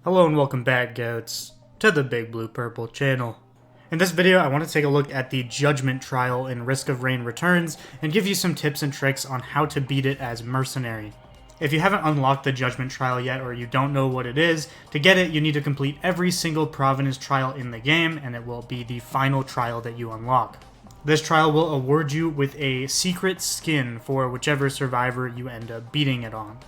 Hello and welcome back, goats, to the BigBluePurple channel. In this video, I want to take a look at the Judgement trial in Risk of Rain Returns and give you some tips and tricks on how to beat it as Mercenary. If you haven't unlocked the Judgement trial yet, or you don't know what it is, to get it you need to complete every single Providence trial in the game, and it will be the final trial that you unlock. This trial will award you with a secret skin for whichever survivor you end up beating it on.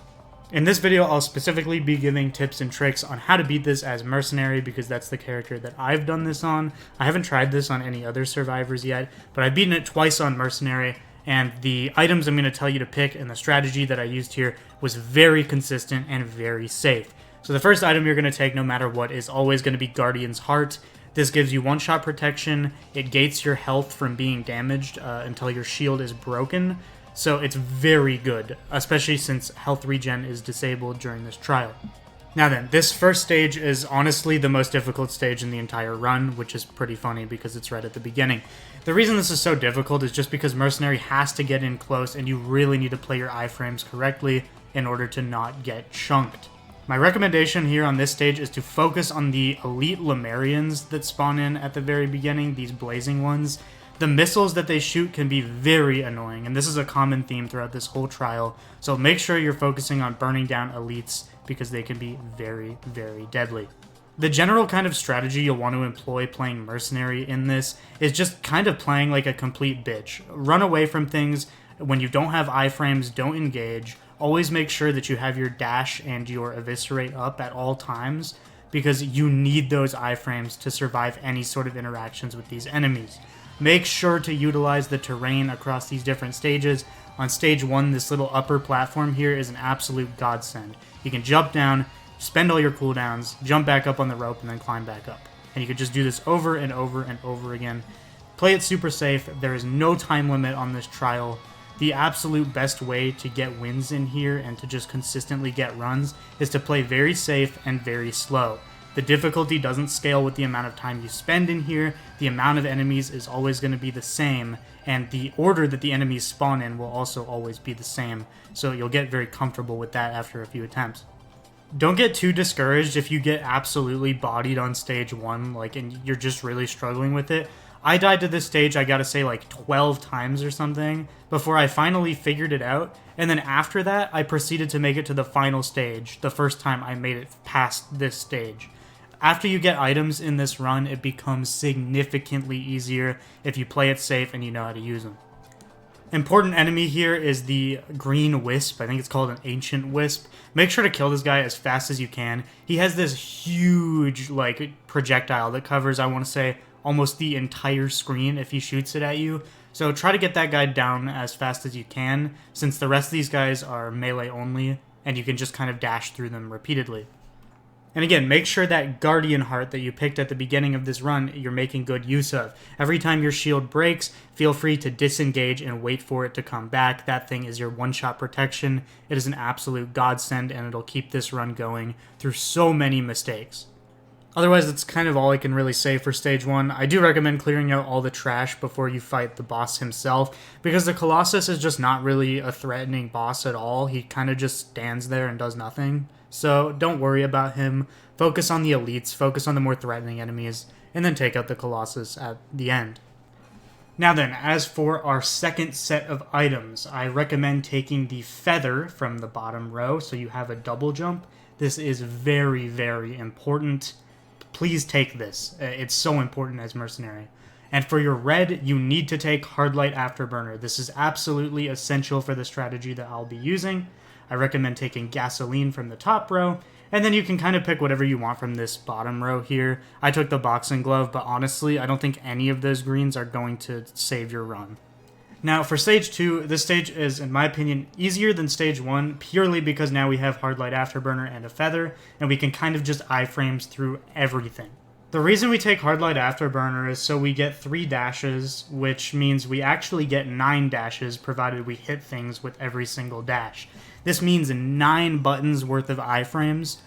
In this video, I'll specifically be giving tips and tricks on how to beat this as Mercenary because that's the character that I've done this on. I haven't tried this on any other survivors yet, but I've beaten it twice on Mercenary, and the items I'm going to tell you to pick and the strategy that I used here was very consistent and very safe. So the first item you're going to take no matter what is always going to be Guardian's Heart. This gives you one-shot protection, it gates your health from being damaged until your shield is broken. So it's very good, especially since health regen is disabled during this trial. Now then, this first stage is honestly the most difficult stage in the entire run, which is pretty funny because it's right at the beginning. The reason this is so difficult is just because Mercenary has to get in close and you really need to play your iframes correctly in order to not get chunked. My recommendation here on this stage is to focus on the elite Lemurians that spawn in at the very beginning, these blazing ones. The missiles that they shoot can be very annoying, and this is a common theme throughout this whole trial, so make sure you're focusing on burning down elites because they can be very, very deadly. The general kind of strategy you'll want to employ playing Mercenary in this is just kind of playing like a complete bitch. Run away from things. When you don't have iframes, don't engage. Always make sure that you have your dash and your eviscerate up at all times because you need those iframes to survive any sort of interactions with these enemies. Make sure to utilize the terrain across these different stages. On stage 1, this little upper platform here is an absolute godsend. You can jump down, spend all your cooldowns, jump back up on the rope, and then climb back up. And you can just do this over and over and over again. Play it super safe. There is no time limit on this trial. The absolute best way to get wins in here and to just consistently get runs is to play very safe and very slow. The difficulty doesn't scale with the amount of time you spend in here, the amount of enemies is always going to be the same, and the order that the enemies spawn in will also always be the same, so you'll get very comfortable with that after a few attempts. Don't get too discouraged if you get absolutely bodied on stage 1, and you're just really struggling with it. I died to this stage, I gotta say, 12 times or something, before I finally figured it out, and then after that, I proceeded to make it to the final stage, the first time I made it past this stage. After you get items in this run, it becomes significantly easier if you play it safe and you know how to use them. Important enemy here is the green wisp. I think it's called an ancient wisp. Make sure to kill this guy as fast as you can. He has this huge projectile that covers, I want to say, almost the entire screen if he shoots it at you. So try to get that guy down as fast as you can, since the rest of these guys are melee only, and you can just kind of dash through them repeatedly. And again, make sure that Guardian Heart that you picked at the beginning of this run, you're making good use of. Every time your shield breaks, feel free to disengage and wait for it to come back. That thing is your one-shot protection. It is an absolute godsend, and it'll keep this run going through so many mistakes. Otherwise, that's kind of all I can really say for stage 1. I do recommend clearing out all the trash before you fight the boss himself, because the Colossus is just not really a threatening boss at all. He kind of just stands there and does nothing. So don't worry about him. Focus on the elites, focus on the more threatening enemies, and then take out the Colossus at the end. Now then, as for our second set of items, I recommend taking the feather from the bottom row so you have a double jump. This is very, very important. Please take this. It's so important as Mercenary. And for your red, you need to take Hardlight Afterburner. This is absolutely essential for the strategy that I'll be using. I recommend taking Gasoline from the top row, and then you can kind of pick whatever you want from this bottom row here. I took the Boxing Glove, but honestly, I don't think any of those greens are going to save your run. Now, for stage 2, this stage is, in my opinion, easier than stage 1, purely because now we have Hardlight Afterburner and a feather, and we can kind of just iframes through everything. The reason we take Hardlight Afterburner is so we get 3 dashes, which means we actually get 9 dashes provided we hit things with every single dash. This means 9 buttons worth of iframes,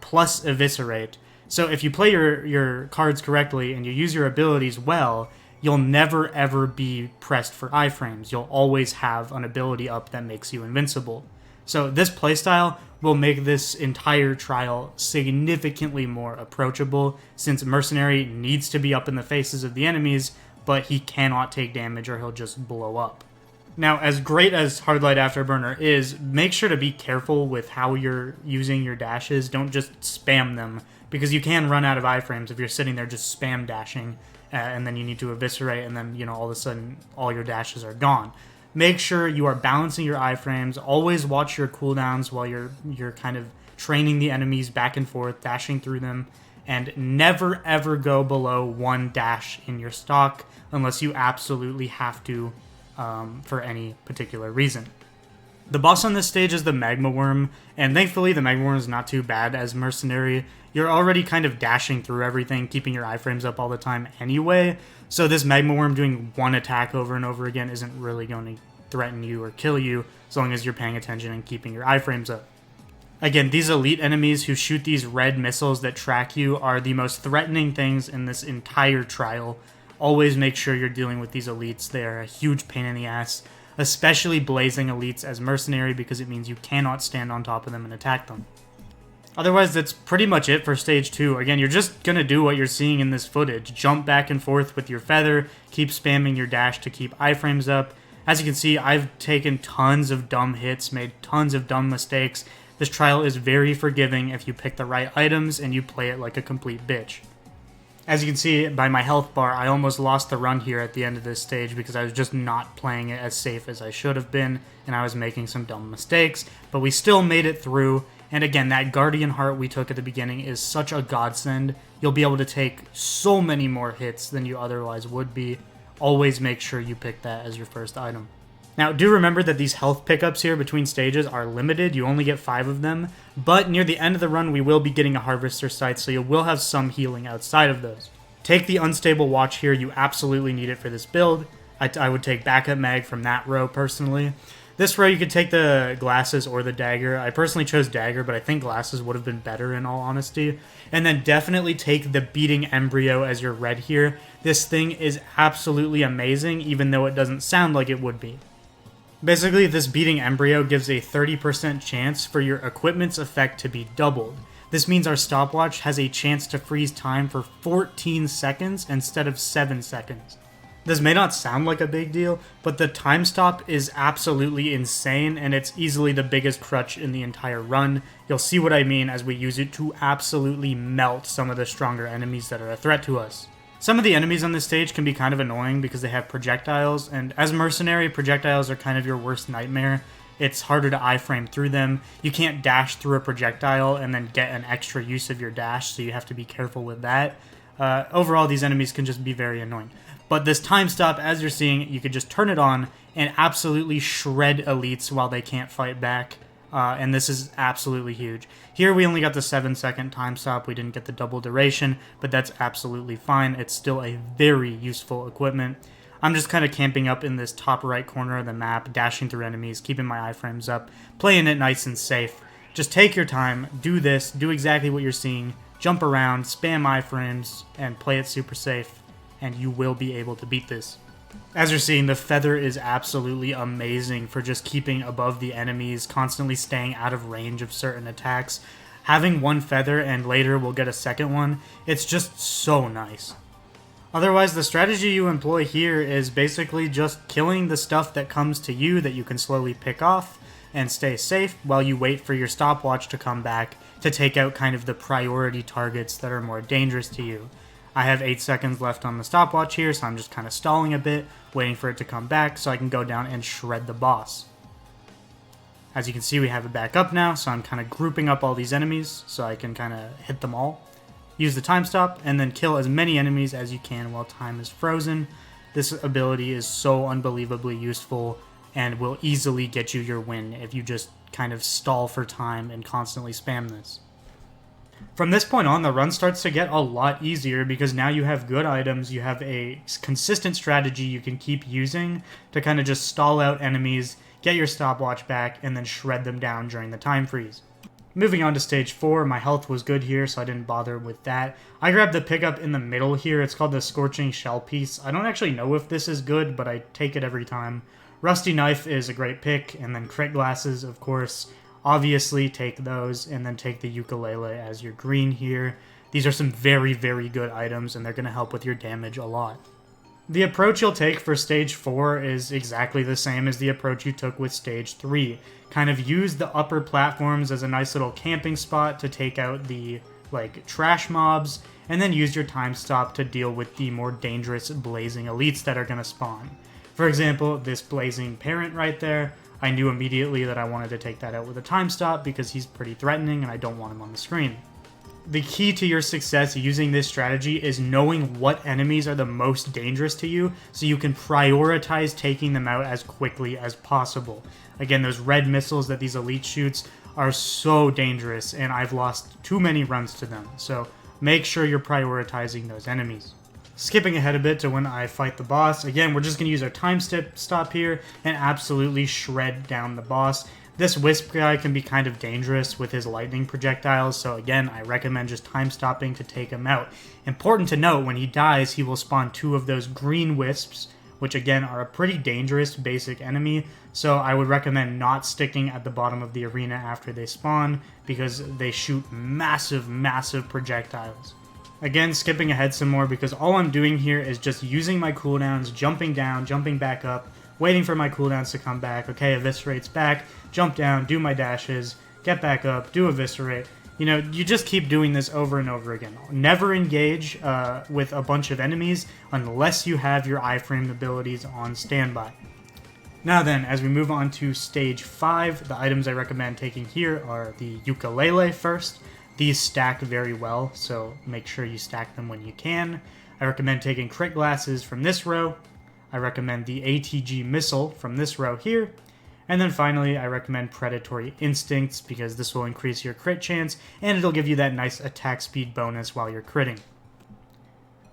plus Eviscerate. So if you play your cards correctly and you use your abilities well, you'll never ever be pressed for iframes. You'll always have an ability up that makes you invincible. So this playstyle will make this entire trial significantly more approachable, since Mercenary needs to be up in the faces of the enemies, but he cannot take damage or he'll just blow up. Now, as great as Hard Light Afterburner is, make sure to be careful with how you're using your dashes. Don't just spam them, because you can run out of iframes if you're sitting there just spam dashing, and then you need to eviscerate, and then, all of a sudden, all your dashes are gone. Make sure you are balancing your iframes. Always watch your cooldowns while you're kind of training the enemies back and forth, dashing through them, and never ever go below 1 dash in your stock unless you absolutely have to, for any particular reason. The boss on this stage is the Magma Worm, and thankfully the Magma Worm is not too bad as Mercenary. You're already kind of dashing through everything, keeping your iframes up all the time anyway, so this Magma Worm doing one attack over and over again isn't really going to threaten you or kill you, as long as you're paying attention and keeping your iframes up. Again, these elite enemies who shoot these red missiles that track you are the most threatening things in this entire trial. Always make sure you're dealing with these elites. They are a huge pain in the ass, especially blazing elites as Mercenary, because it means you cannot stand on top of them and attack them. Otherwise, that's pretty much it for Stage 2. Again, you're just going to do what you're seeing in this footage. Jump back and forth with your feather, keep spamming your dash to keep iframes up. As you can see, I've taken tons of dumb hits, made tons of dumb mistakes. This trial is very forgiving if you pick the right items and you play it like a complete bitch. As you can see by my health bar, I almost lost the run here at the end of this stage because I was just not playing it as safe as I should have been, and I was making some dumb mistakes, but we still made it through. And again, that Guardian Heart we took at the beginning is such a godsend. You'll be able to take so many more hits than you otherwise would be. Always make sure you pick that as your first item. Now, do remember that these health pickups here between stages are limited. You only get 5 of them, but near the end of the run, we will be getting a Harvester Sight, so you will have some healing outside of those. Take the Unstable Watch here. You absolutely need it for this build. I would take Backup Mag from that row, personally. This row, you could take the Glasses or the Dagger. I personally chose Dagger, but I think Glasses would have been better in all honesty. And then definitely take the Beating Embryo as your red here. This thing is absolutely amazing, even though it doesn't sound like it would be. Basically, this Beating Embryo gives a 30% chance for your equipment's effect to be doubled. This means our stopwatch has a chance to freeze time for 14 seconds instead of 7 seconds. This may not sound like a big deal, but the time stop is absolutely insane, and it's easily the biggest crutch in the entire run. You'll see what I mean as we use it to absolutely melt some of the stronger enemies that are a threat to us. Some of the enemies on this stage can be kind of annoying because they have projectiles, and as Mercenary, projectiles are kind of your worst nightmare. It's harder to iframe through them. You can't dash through a projectile and then get an extra use of your dash, so you have to be careful with that. Overall, these enemies can just be very annoying. But this time stop, as you're seeing, you could just turn it on and absolutely shred elites while they can't fight back. And this is absolutely huge. Here we only got the 7-second time stop. We didn't get the double duration, but that's absolutely fine. It's still a very useful equipment. I'm just kind of camping up in this top right corner of the map, dashing through enemies, keeping my iframes up, playing it nice and safe. Just take your time, do this, do exactly what you're seeing, jump around, spam iframes, and play it super safe, and you will be able to beat this. As you're seeing, the feather is absolutely amazing for just keeping above the enemies, constantly staying out of range of certain attacks. Having one feather, and later we'll get a second one, it's just so nice. Otherwise, the strategy you employ here is basically just killing the stuff that comes to you that you can slowly pick off and stay safe while you wait for your stopwatch to come back to take out kind of the priority targets that are more dangerous to you. I have 8 seconds left on the stopwatch here, so I'm just kind of stalling a bit, waiting for it to come back so I can go down and shred the boss. As you can see, we have it back up now, so I'm kind of grouping up all these enemies so I can kind of hit them all. Use the time stop, and then kill as many enemies as you can while time is frozen. This ability is so unbelievably useful and will easily get you your win if you just kind of stall for time and constantly spam this. From this point on, the run starts to get a lot easier because now you have good items, you have a consistent strategy you can keep using to kind of just stall out enemies, get your stopwatch back, and then shred them down during the time freeze. Moving on to stage 4, my health was good here, so I didn't bother with that. I grabbed the pickup in the middle here. It's called the Scorching Shell Piece. I don't actually know if this is good, but I take it every time. Rusty Knife is a great pick, and then Crit Glasses, of course. obviously take those, and then take the ukulele as your green here. These are some very, very good items, and they're going to help with your damage a lot. The approach you'll take for Stage 4 is exactly the same as the approach you took with Stage 3. Kind of use the upper platforms as a nice little camping spot to take out the, trash mobs, and then use your time stop to deal with the more dangerous blazing elites that are going to spawn. For example, this blazing parent right there, I knew immediately that I wanted to take that out with a time stop because he's pretty threatening and I don't want him on the screen. The key to your success using this strategy is knowing what enemies are the most dangerous to you so you can prioritize taking them out as quickly as possible. Again, those red missiles that these elite shoots are so dangerous, and I've lost too many runs to them, so make sure you're prioritizing those enemies. Skipping ahead a bit to when I fight the boss, again, we're just going to use our time stop here and absolutely shred down the boss. This Wisp guy can be kind of dangerous with his lightning projectiles, so again, I recommend just time stopping to take him out. Important to note, when he dies, he will spawn 2 of those green Wisps, which again are a pretty dangerous basic enemy, so I would recommend not sticking at the bottom of the arena after they spawn, because they shoot massive, massive projectiles. Again, skipping ahead some more, because all I'm doing here is just using my cooldowns, jumping down, jumping back up, waiting for my cooldowns to come back. Okay, eviscerate's back, jump down, do my dashes, get back up, do eviscerate. You know, you just keep doing this over and over again. Never engage with a bunch of enemies unless you have your iframe abilities on standby. Now then, as we move on to Stage 5, the items I recommend taking here are the ukulele first. These stack very well, so make sure you stack them when you can. I recommend taking crit glasses from this row. I recommend the ATG missile from this row here. And then finally, I recommend Predatory Instincts because this will increase your crit chance and it'll give you that nice attack speed bonus while you're critting.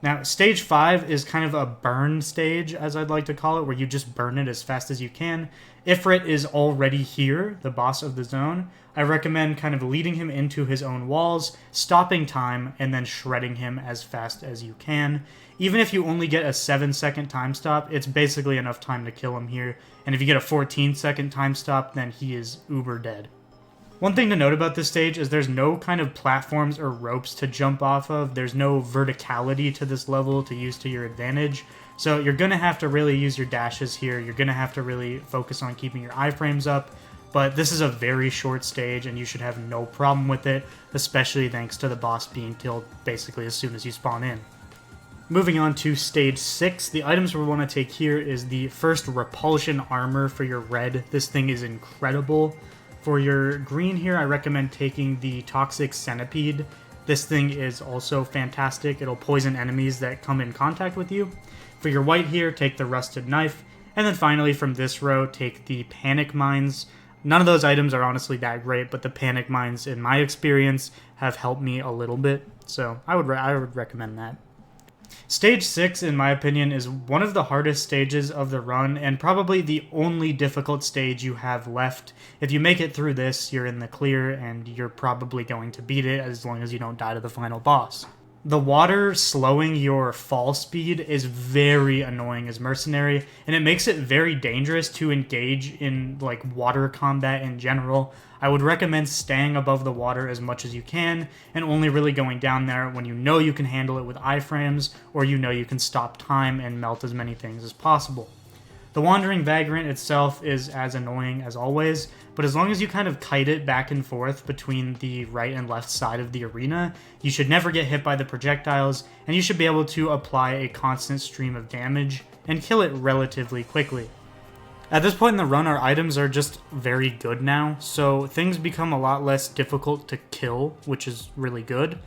Now, Stage 5 is kind of a burn stage, as I'd like to call it, where you just burn it as fast as you can. Ifrit is already here, the boss of the zone. I recommend kind of leading him into his own walls, stopping time, and then shredding him as fast as you can. Even if you only get a 7-second time stop, it's basically enough time to kill him here. And if you get a 14-second time stop, then he is uber dead. One thing to note about this stage is there's no kind of platforms or ropes to jump off of. There's no verticality to this level to use to your advantage. So you're going to have to really use your dashes here. You're going to have to really focus on keeping your iframes up. But this is a very short stage and you should have no problem with it, especially thanks to the boss being killed basically as soon as you spawn in. Moving on to Stage 6, the items we want to take here is the first Repulsion Armor for your red. This thing is incredible. For your green here, I recommend taking the Toxic Centipede. This thing is also fantastic. It'll poison enemies that come in contact with you. For your white here, take the Rusted Knife. And then finally, from this row, take the Panic Mines. None of those items are honestly that great, but the Panic Mines, in my experience, have helped me a little bit. So I would recommend that. Stage 6, in my opinion, is one of the hardest stages of the run, and probably the only difficult stage you have left. If you make it through this, you're in the clear, and you're probably going to beat it as long as you don't die to the final boss. The water slowing your fall speed is very annoying as Mercenary, and it makes it very dangerous to engage in water combat in general. I would recommend staying above the water as much as you can, and only really going down there when you know you can handle it with iframes, or you know you can stop time and melt as many things as possible. The Wandering Vagrant itself is as annoying as always, but as long as you kind of kite it back and forth between the right and left side of the arena, you should never get hit by the projectiles, and you should be able to apply a constant stream of damage and kill it relatively quickly. At this point in the run, our items are just very good now, so things become a lot less difficult to kill, which is really good.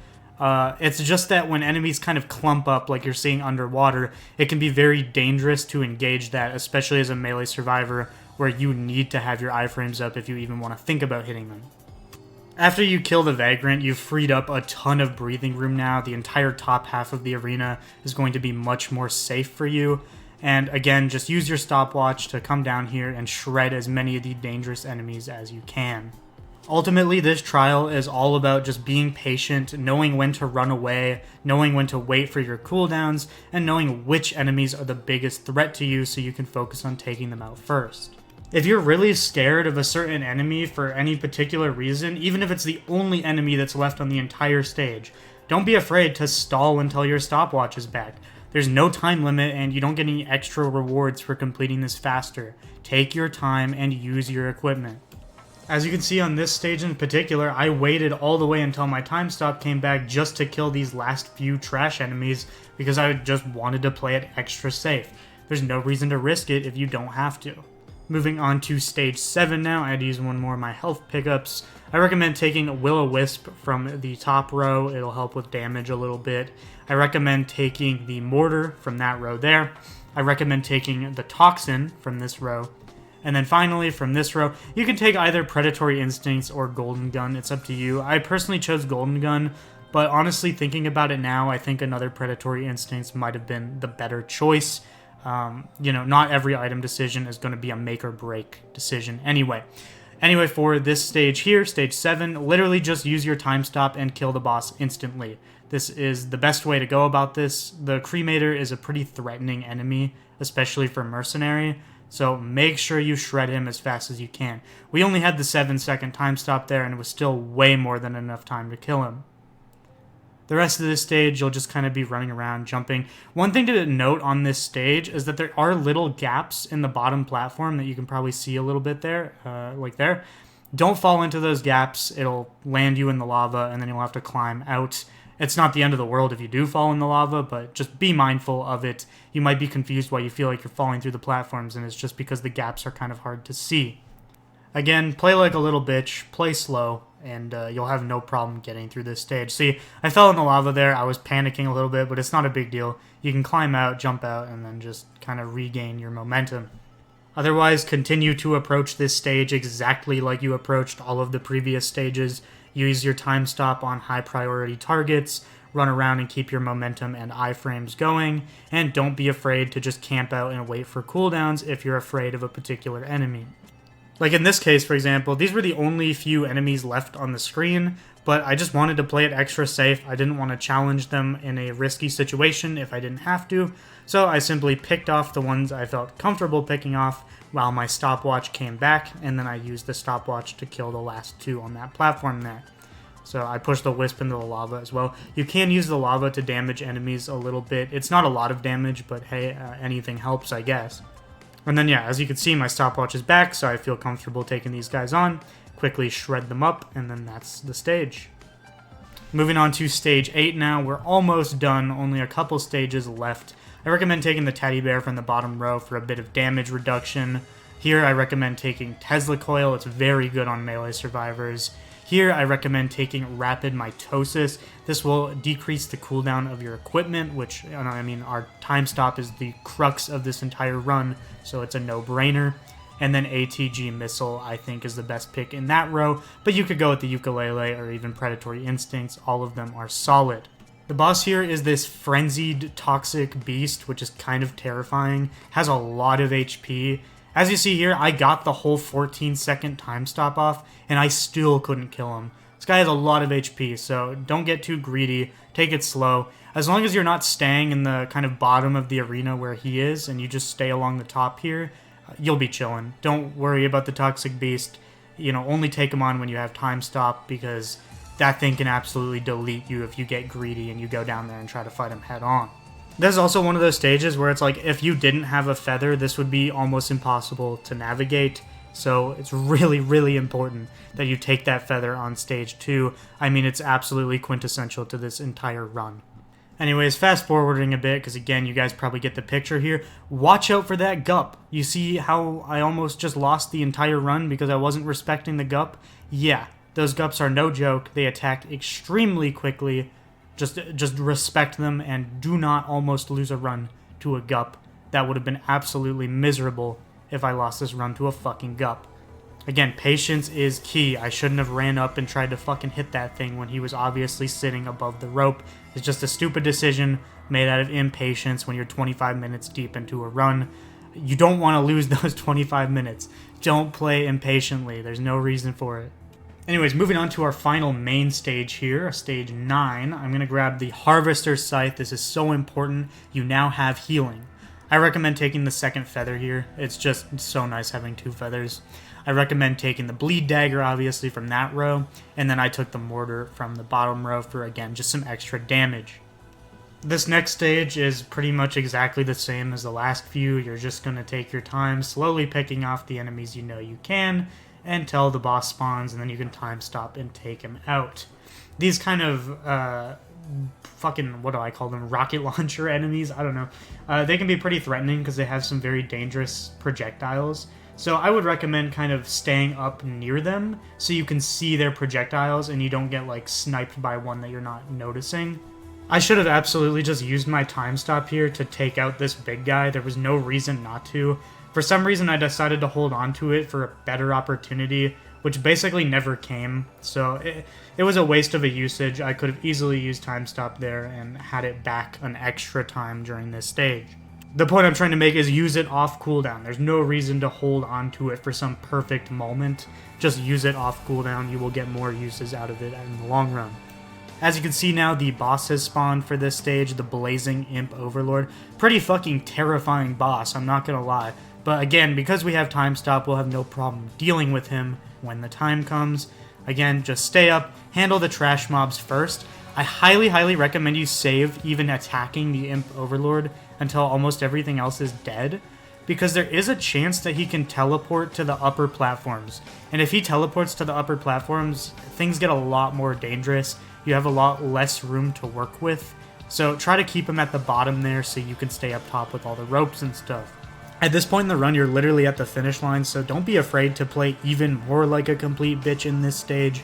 It's just that when enemies kind of clump up like you're seeing underwater, it can be very dangerous to engage that, especially as a melee survivor, where you need to have your iframes up if you even want to think about hitting them. After you kill the Vagrant, you've freed up a ton of breathing room now. The entire top half of the arena is going to be much more safe for you. And again, just use your stopwatch to come down here and shred as many of the dangerous enemies as you can. Ultimately, this trial is all about just being patient, knowing when to run away, knowing when to wait for your cooldowns, and knowing which enemies are the biggest threat to you so you can focus on taking them out first. If you're really scared of a certain enemy for any particular reason, even if it's the only enemy that's left on the entire stage, don't be afraid to stall until your stopwatch is back. There's no time limit and you don't get any extra rewards for completing this faster. Take your time and use your equipment. As you can see on this stage in particular, I waited all the way until my time stop came back just to kill these last few trash enemies because I just wanted to play it extra safe. There's no reason to risk it if you don't have to. Moving on to stage 7 now, I had to use one more of my health pickups. I recommend taking Will-O-Wisp from the top row, it'll help with damage a little bit. I recommend taking the Mortar from that row there. I recommend taking the Toxin from this row. And then finally, from this row, you can take either Predatory Instincts or Golden Gun, it's up to you. I personally chose Golden Gun, but honestly, thinking about it now, I think another Predatory Instincts might have been the better choice. Not every item decision is going to be a make or break decision anyway. Anyway, for this stage here, stage 7, literally just use your time stop and kill the boss instantly. This is the best way to go about this. The Cremator is a pretty threatening enemy, especially for Mercenary, so make sure you shred him as fast as you can. We only had the 7-second time stop there, and it was still way more than enough time to kill him. The rest of this stage, you'll just kind of be running around, jumping. One thing to note on this stage is that there are little gaps in the bottom platform that you can probably see a little bit there, like there. Don't fall into those gaps. It'll land you in the lava, and then you'll have to climb out. It's not the end of the world if you do fall in the lava, but just be mindful of it. You might be confused why you feel like you're falling through the platforms, and it's just because the gaps are kind of hard to see. Again, play like a little bitch, play slow, and you'll have no problem getting through this stage. See, I fell in the lava there, I was panicking a little bit, but it's not a big deal. You can climb out, jump out, and then just kind of regain your momentum. Otherwise, continue to approach this stage exactly like you approached all of the previous stages. Use your time stop on high priority targets, run around and keep your momentum and iframes going, and don't be afraid to just camp out and wait for cooldowns if you're afraid of a particular enemy. Like in this case, for example, these were the only few enemies left on the screen, but I just wanted to play it extra safe. I didn't want to challenge them in a risky situation if I didn't have to, so I simply picked off the ones I felt comfortable picking off while my stopwatch came back, and then I used the stopwatch to kill the last 2 on that platform there. So I pushed the Wisp into the lava as well. You can use the lava to damage enemies a little bit. It's not a lot of damage, but hey, anything helps, I guess. And then yeah, as you can see, my stopwatch is back, so I feel comfortable taking these guys on. Quickly shred them up, and then that's the stage. Moving on to stage 8 now, we're almost done, only a couple stages left. I recommend taking the teddy bear from the bottom row for a bit of damage reduction. Here I recommend taking Tesla Coil, it's very good on melee survivors. Here I recommend taking Rapid Mitosis. This will decrease the cooldown of your equipment, which, our time stop is the crux of this entire run, so it's a no-brainer. And then ATG Missile, I think, is the best pick in that row, but you could go with the Ukulele or even Predatory Instincts. All of them are solid. The boss here is this frenzied toxic beast, which is kind of terrifying, has a lot of HP. As you see here, I got the whole 14-second time stop off, and I still couldn't kill him. This guy has a lot of HP, so don't get too greedy, take it slow. As long as you're not staying in the kind of bottom of the arena where he is, and you just stay along the top here, you'll be chilling. Don't worry about the toxic beast. Only take him on when you have time stop, because that thing can absolutely delete you if you get greedy and you go down there and try to fight him head on. This is also one of those stages where it's like, if you didn't have a feather, this would be almost impossible to navigate. So it's really, really important that you take that feather on stage 2. It's absolutely quintessential to this entire run. Anyways, fast forwarding a bit, because again, you guys probably get the picture here. Watch out for that gup. You see how I almost just lost the entire run because I wasn't respecting the gup? Yeah, those gups are no joke. They attack extremely quickly. Just respect them and do not almost lose a run to a gup. That would have been absolutely miserable if I lost this run to a fucking gup. Again, patience is key. I shouldn't have ran up and tried to fucking hit that thing when he was obviously sitting above the rope. It's just a stupid decision made out of impatience when you're 25 minutes deep into a run. You don't want to lose those 25 minutes. Don't play impatiently. There's no reason for it. Anyways, moving on to our final main stage here, stage 9. I'm going to grab the Harvester's Scythe. This is so important. You now have healing. I recommend taking the second feather here. It's just so nice having 2 feathers. I recommend taking the bleed dagger, obviously, from that row, and then I took the mortar from the bottom row for, again, just some extra damage. This next stage is pretty much exactly the same as the last few. You're just going to take your time, slowly picking off the enemies you know you can, until the boss spawns, and then you can time stop and take him out. These kind of, fucking, what do I call them, rocket launcher enemies? I don't know. They can be pretty threatening because they have some very dangerous projectiles. So I would recommend kind of staying up near them so you can see their projectiles and you don't get like sniped by one that you're not noticing. I should have absolutely just used my time stop here to take out this big guy. There was no reason not to. For some reason I decided to hold on to it for a better opportunity, which basically never came. So it was a waste of a usage. I could have easily used time stop there and had it back an extra time during this stage. The point I'm trying to make is use it off cooldown. There's no reason to hold on to it for some perfect moment. Just use it off cooldown. You will get more uses out of it in the long run. As you can see now, the boss has spawned for this stage, the Blazing Imp Overlord. Pretty fucking terrifying boss, I'm not gonna lie. But again, because we have time stop, we'll have no problem dealing with him when the time comes. Again, just stay up, handle the trash mobs first. I highly, highly recommend you save even attacking the Imp Overlord until almost everything else is dead, because there is a chance that he can teleport to the upper platforms. And if he teleports to the upper platforms, things get a lot more dangerous. You have a lot less room to work with. So try to keep him at the bottom there so you can stay up top with all the ropes and stuff. At this point in the run, you're literally at the finish line, so don't be afraid to play even more like a complete bitch in this stage.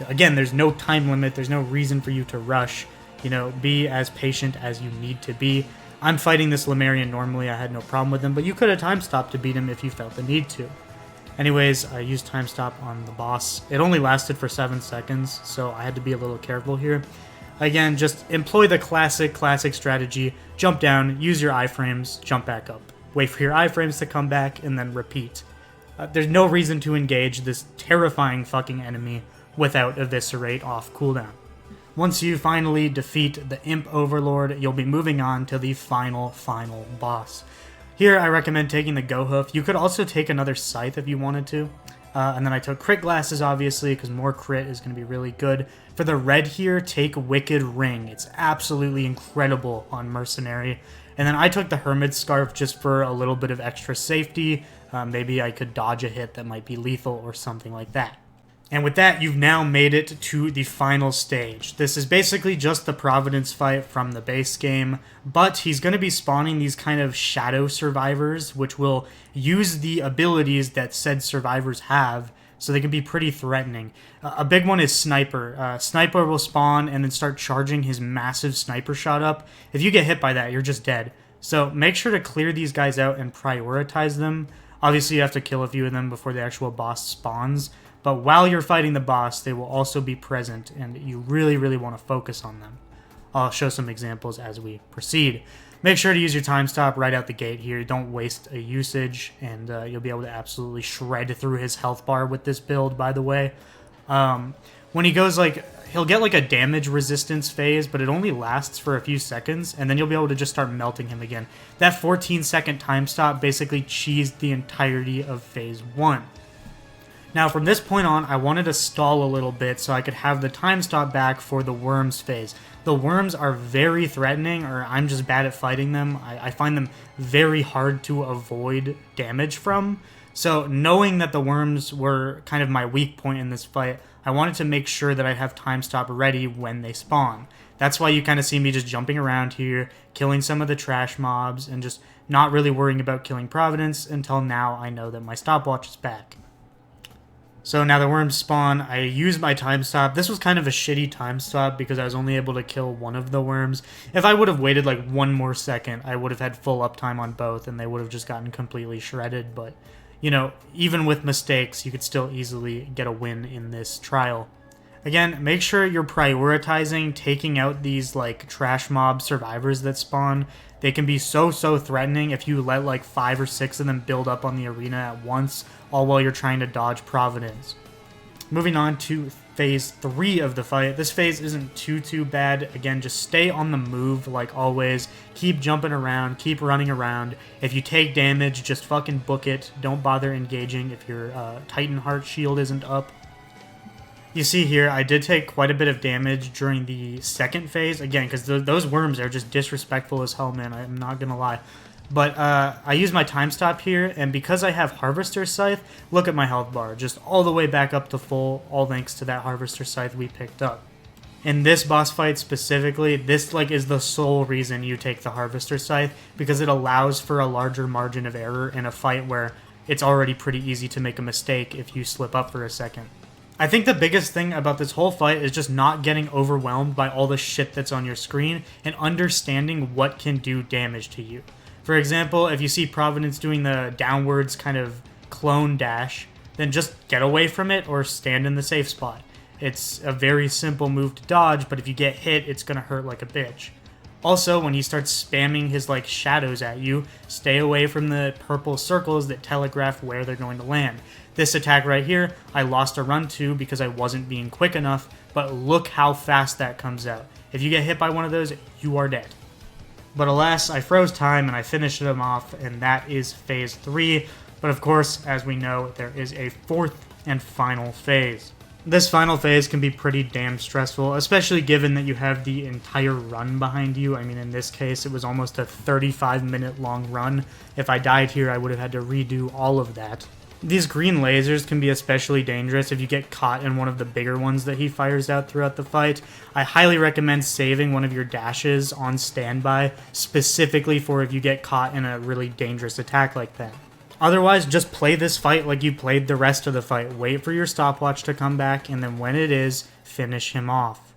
Again, there's no time limit, there's no reason for you to rush. You know, be as patient as you need to be. I'm fighting this Lemurian normally, I had no problem with him, but you could have time stopped to beat him if you felt the need to. Anyways, I used time stop on the boss. It only lasted for 7 seconds, so I had to be a little careful here. Again, just employ the classic strategy. Jump down, use your iframes, jump back up. Wait for your iframes to come back, and then repeat. There's no reason to engage this terrifying fucking enemy without Eviscerate off cooldown. Once you finally defeat the Imp Overlord, you'll be moving on to the final boss. Here, I recommend taking the Go Hoof. You could also take another Scythe if you wanted to. And then I took Crit Glasses, obviously, because more crit is going to be really good. For the red here, take Wicked Ring. It's absolutely incredible on Mercenary. And then I took the Hermit's Scarf just for a little bit of extra safety. Maybe I could dodge a hit that might be lethal or something like that. And with that, you've now made it to the final stage. This is basically just the Providence fight from the base game, but he's going to be spawning these kind of shadow survivors, which will use the abilities that said survivors have, so they can be pretty threatening. A big one is Sniper. Sniper will spawn and then start charging his massive sniper shot up. If you get hit by that, you're just dead. So make sure to clear these guys out and prioritize them. Obviously, you have to kill a few of them before the actual boss spawns. But while you're fighting the boss, they will also be present, and you really, really want to focus on them. I'll show some examples as we proceed. Make sure to use your time stop right out the gate here. Don't waste a usage, and you'll be able to absolutely shred through his health bar with this build, by the way. When he goes, he'll get a damage resistance phase, but it only lasts for a few seconds, and then you'll be able to just start melting him again. That 14-second time stop basically cheesed the entirety of phase 1. Now, from this point on, I wanted to stall a little bit so I could have the time stop back for the worms phase. The worms are very threatening, or I'm just bad at fighting them. I find them very hard to avoid damage from. So knowing that the worms were kind of my weak point in this fight, I wanted to make sure that I have time stop ready when they spawn. That's why you kind of see me just jumping around here, killing some of the trash mobs, and just not really worrying about killing Providence until now I know that my stopwatch is back. So now the worms spawn, I used my time stop. This was kind of a shitty time stop because I was only able to kill one of the worms. If I would have waited one more second, I would have had full uptime on both and they would have just gotten completely shredded. But, you know, even with mistakes, you could still easily get a win in this trial. Again, make sure you're prioritizing taking out these trash mob survivors that spawn. They can be so threatening if you let 5 or 6 of them build up on the arena at once, all while you're trying to dodge Providence. Moving on to phase 3 of the fight. This phase isn't too bad. Again, just stay on the move like always. Keep jumping around, keep running around. If you take damage, just fucking book it. Don't bother engaging if your Titan Heart shield isn't up. You see here, I did take quite a bit of damage during the second phase. Again, because those worms are just disrespectful as hell, man. I'm not gonna lie. But I use my time stop here, and because I have Harvester Scythe, look at my health bar, just all the way back up to full, all thanks to that Harvester Scythe we picked up. In this boss fight specifically, this is the sole reason you take the Harvester Scythe, because it allows for a larger margin of error in a fight where it's already pretty easy to make a mistake if you slip up for a second. I think the biggest thing about this whole fight is just not getting overwhelmed by all the shit that's on your screen and understanding what can do damage to you. For example, if you see Providence doing the downwards kind of clone dash, then just get away from it or stand in the safe spot. It's a very simple move to dodge, but if you get hit, it's going to hurt like a bitch. Also, when he starts spamming his shadows at you, stay away from the purple circles that telegraph where they're going to land. This attack right here, I lost a run to because I wasn't being quick enough, but look how fast that comes out. If you get hit by one of those, you are dead. But alas, I froze time and I finished him off, and that is phase 3. But of course, as we know, there is a 4th and final phase. This final phase can be pretty damn stressful, especially given that you have the entire run behind you. I mean, in this case, it was almost a 35-minute long run. If I died here, I would have had to redo all of that. These green lasers can be especially dangerous if you get caught in one of the bigger ones that he fires out throughout the fight. I highly recommend saving one of your dashes on standby, specifically for if you get caught in a really dangerous attack like that. Otherwise, just play this fight like you played the rest of the fight. Wait for your stopwatch to come back, and then when it is, finish him off.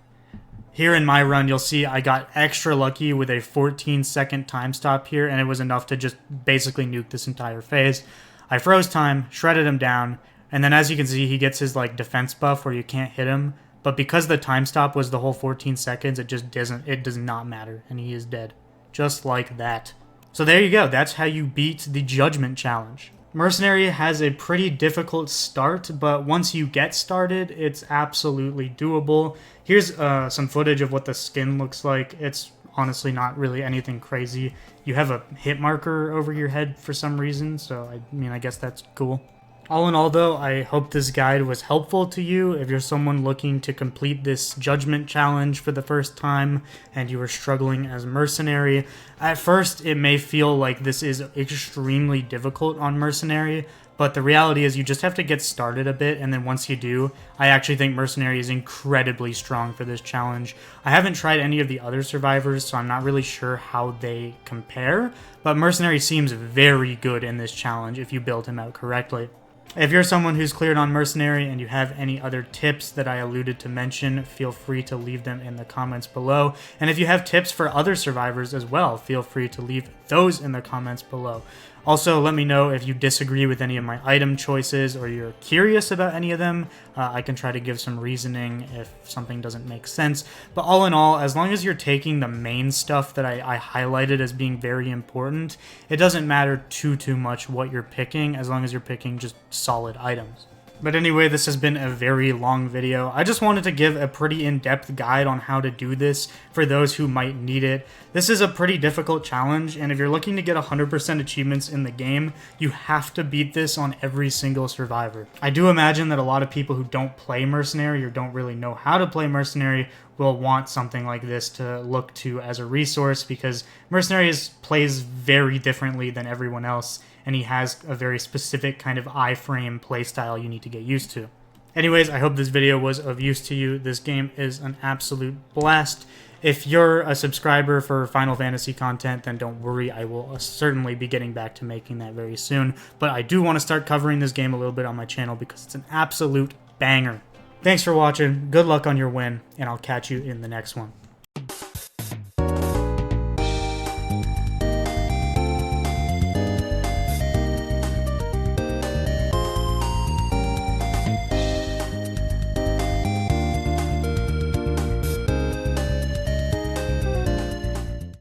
Here in my run, you'll see I got extra lucky with a 14-second time stop here, and it was enough to just basically nuke this entire phase. I froze time, shredded him down, and then as you can see, he gets his defense buff where you can't hit him. But because the time stop was the whole 14 seconds, it does not matter, and he is dead. Just like that. So there you go, that's how you beat the Judgment challenge. Mercenary has a pretty difficult start, but once you get started, it's absolutely doable. Here's some footage of what the skin looks like. It's honestly not really anything crazy. You have a hit marker over your head for some reason, so I guess that's cool. All in all though, I hope this guide was helpful to you. If you're someone looking to complete this Judgment challenge for the first time and you are struggling as Mercenary, at first it may feel like this is extremely difficult on Mercenary, but the reality is you just have to get started a bit, and then once you do, I actually think Mercenary is incredibly strong for this challenge. I haven't tried any of the other survivors, so I'm not really sure how they compare, but Mercenary seems very good in this challenge if you build him out correctly. If you're someone who's cleared on Mercenary and you have any other tips that I alluded to mention, feel free to leave them in the comments below. And if you have tips for other survivors as well, feel free to leave those in the comments below. Also, let me know if you disagree with any of my item choices or you're curious about any of them. I can try to give some reasoning if something doesn't make sense. But all in all, as long as you're taking the main stuff that I highlighted as being very important, it doesn't matter too much what you're picking, as long as you're picking just solid items. But anyway, this has been a very long video. I just wanted to give a pretty in-depth guide on how to do this for those who might need it. This is a pretty difficult challenge, and if you're looking to get 100% achievements in the game, you have to beat this on every single survivor. I do imagine that a lot of people who don't play Mercenary or don't really know how to play Mercenary will want something like this to look to as a resource, because Mercenary plays very differently than everyone else, and he has a very specific kind of iframe playstyle you need to get used to. Anyways, I hope this video was of use to you. This game is an absolute blast. If you're a subscriber for Final Fantasy content, then don't worry, I will certainly be getting back to making that very soon. But I do want to start covering this game a little bit on my channel because it's an absolute banger. Thanks for watching, good luck on your win, and I'll catch you in the next one.